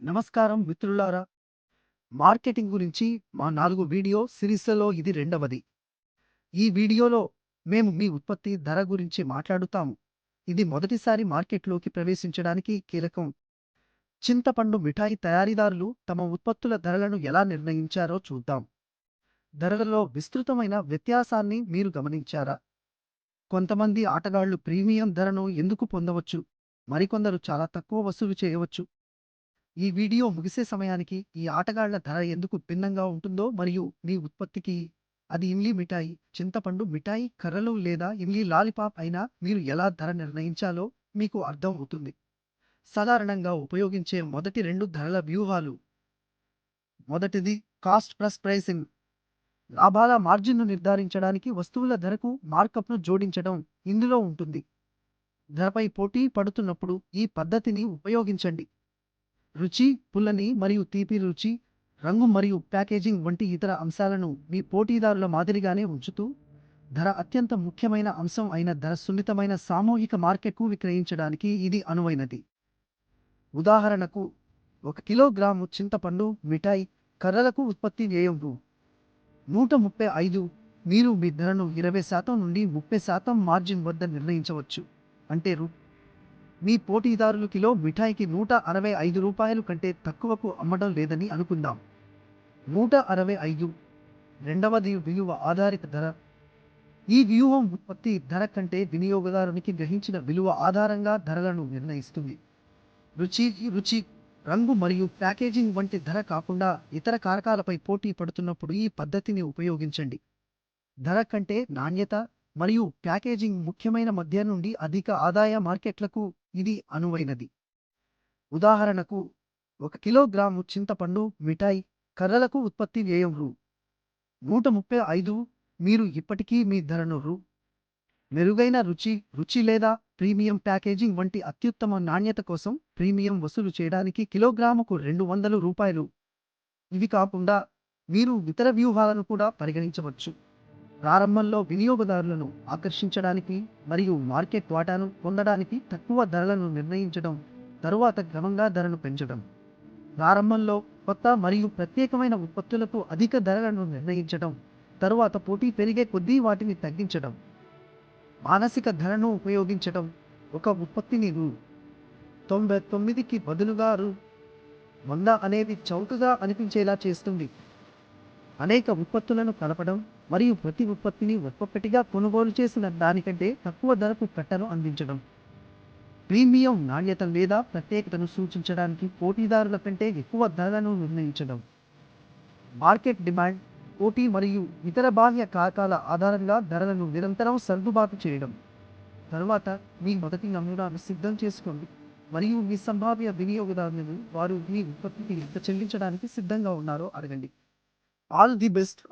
నమస్కారం మిత్రులారా. మార్కెటింగ్ గురించి మా 4 వీడియో సిరీస్‌లలో ఇది రెండవది. ఈ వీడియోలో మేము మీ ఉత్పత్తి ధర గురించి మాట్లాడుతాము. ఇది మొదటిసారి మార్కెట్‌లోకి ప్రవేశించడానికి కీలకం. చింతపండు మిఠాయి తయారీదారులు తమ ఉత్పత్తుల ధరలను ఎలా నిర్ణయించారో చూద్దాం. ధరలలో విస్తృతమైన వ్యత్యాసాన్ని మీరు గమనించారా? కొంతమంది ఆటగాళ్లు ప్రీమియం ధరను ఎందుకు పొందవచ్చు, మరికొందరు చాలా తక్కువ వసూలు చేయవచ్చు. ఈ వీడియో ముగిసే సమయానికి ఈ ఆటగాళ్ల ధర ఎందుకు భిన్నంగా ఉంటుందో మరియు మీ ఉత్పత్తికి అది ఇమ్లీ మిఠాయి, చింతపండు మిఠాయి కర్రలు లేదా ఇమ్లీ లాలీపాప్ అయినా మీరు ఎలా ధర నిర్ణయించాలో మీకు అర్థం అవుతుంది. సాధారణంగా ఉపయోగించే మొదటి 2 ధరల వ్యూహాలు. మొదటిది కాస్ట్ ప్లస్ ప్రైసింగ్. లాభాల మార్జిన్ను నిర్ధారించడానికి వస్తువుల ధరకు మార్కప్ను జోడించడం ఇందులో ఉంటుంది. ధరపై పోటీ పడుతున్నప్పుడు ఈ పద్ధతిని ఉపయోగించండి. రుచి, పుల్లని మరియు తీపి రుచి, రంగు మరియు ప్యాకేజింగ్ వంటి ఇతర అంశాలను మీ పోటీదారుల మాదిరిగానే ఉంచుతూ, ధర అత్యంత ముఖ్యమైన అంశం అయిన ధర సున్నితమైన సామూహిక మార్కెట్‌కు విక్రయించడానికి ఇది అనువైనది. ఉదాహరణకు, 1 కిలోగ్రాము చింతపండు మిఠాయి కర్రలకు ఉత్పత్తి వ్యయం రూ. 135. మీరు మీ ధరను 20% నుండి 30% మార్జిన్ వద్ద నిర్ణయించవచ్చు. అంటే మీ పోటీదారులు కిలో మిఠాయికి రూ. 165 కంటే తక్కువకు అమ్మడం లేదని అనుకుందాం. 165. రెండవది విలువ ఆధారిత ధర. ఈ వ్యూహం ఉత్పత్తి ధర కంటే వినియోగదారునికి గ్రహించిన విలువ ఆధారంగా ధరలను నిర్ణయిస్తుంది. రుచి, రంగు మరియు ప్యాకేజింగ్ వంటి ధర కాకుండా ఇతర కారకాలపై పోటీ పడుతున్నప్పుడు ఈ పద్ధతిని ఉపయోగించండి. ధర కంటే నాణ్యత మరియు ప్యాకేజింగ్ ముఖ్యమైన మధ్య నుండి అధిక ఆదాయ మార్కెట్లకు ఇది అనువైనది. ఉదాహరణకు, 1 కిలోగ్రాము చింతపండు మిఠాయి కర్రలకు ఉత్పత్తి వ్యయం రూ. 135. మీరు ఇప్పటికీ మీ ధరను మెరుగైన రుచి లేదా ప్రీమియం ప్యాకేజింగ్ వంటి అత్యుత్తమ నాణ్యత కోసం ప్రీమియం వసూలు చేయడానికి కిలోగ్రాముకు రూ. 200. ఇవి కాకుండా మీరు ఇతర వ్యూహాలను కూడా పరిగణించవచ్చు. ప్రారంభంలో వినియోగదారులను ఆకర్షించడానికి మరియు మార్కెట్ వాటాను పొందడానికి తక్కువ ధరలను నిర్ణయించడం, తరువాత క్రమంగా ధరను పెంచడం. ప్రారంభంలో కొత్త మరియు ప్రత్యేకమైన ఉత్పత్తులకు అధిక ధరలను నిర్ణయించడం, తరువాత పోటీ పెరిగే కొద్దీ వాటిని తగ్గించడం. మానసిక ధరను ఉపయోగించడం. ఒక ఉత్పత్తిని రూ. 99కి బదులుగా రూ. 100 అనేది చౌకగా అనిపించేలా చేస్తుంది. అనేక ఉత్పత్తులను కలపడం మరియు ప్రతి ఉత్పత్తిని ఒక్కొక్కటిగా కొనుగోలు చేసిన దానికంటే తక్కువ ధరకు కట్టను అందించడం. ప్రీమియం నాణ్యత లేదా ప్రత్యేకతను సూచించడానికి పోటీదారుల కంటే ఎక్కువ ధరలను నిర్ణయించడం. మార్కెట్ డిమాండ్, పోటీ మరియు ఇతర బాహ్య కారకాల ఆధారంగా ధరలను నిరంతరం సర్దుబాటు చేయడం. తరువాత మీ మొదటి నమూనాను సిద్ధం చేసుకోండి మరియు మీ సంభావ్య వినియోగదారులను వారు మీ ఉత్పత్తికి ఎంత చెల్లించడానికి సిద్ధంగా ఉన్నారో అడగండి. All the best.